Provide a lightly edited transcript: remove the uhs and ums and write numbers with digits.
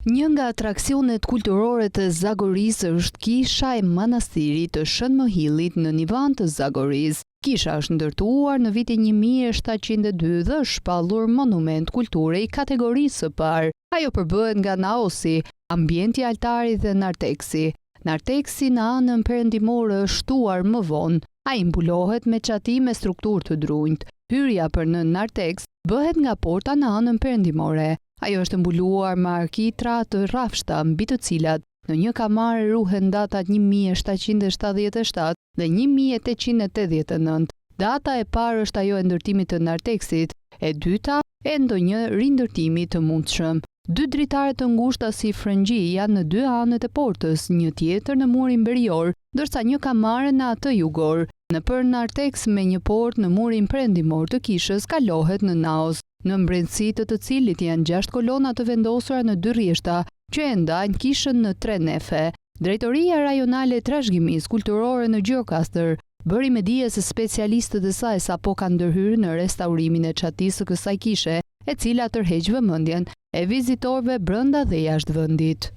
Një nga atraksionet kulturore të Zagorisë është kisha e manastirit të Shën Mohillit në Nivan të Zagorisë. Kisha është ndërtuar në vitin 1702 dhe është shpallur monument kulture i kategorisë së parë. Ajo përbëhet nga naosi, ambienti i altarit dhe narteksi. Narteksi në anën perëndimore është shtuar më vonë. Ai mbulohet me çati me strukturë të drunjtë. Hyrja për në narteks bëhet nga porta në anën perëndimore. Ajo është mbuluar me arkitra të rrafshta, mbi të cilat në një kamare ruhen datat 1777 dhe 1889. Data e parë është ajo e ndërtimit të narteksit, e dyta e ndonjë rindërtimi të mundshëm. Dy dritare të ngushta si frëngji janë në dy anët e portës, një tjetër në murin verior, ndërsa një kamare në atë jugor. Nëpër narteks me një portë në murin perëndimor të kishës kalohet në naos, në mbretësi të cilit janë 6 kolona të vendosura në 2 rrjeshta, që e ndajnë kishën në 3 nefe. Drejtoria rajonale e trashëgimisë kulturore në Gjirokastër bëri me dije se specialistët e saj sapo kanë ndërhyrë në restaurimin e çatisë së kësaj kishe, e cila tërheq vëmendjen e vizitorëve brenda dhe jashtë vendit.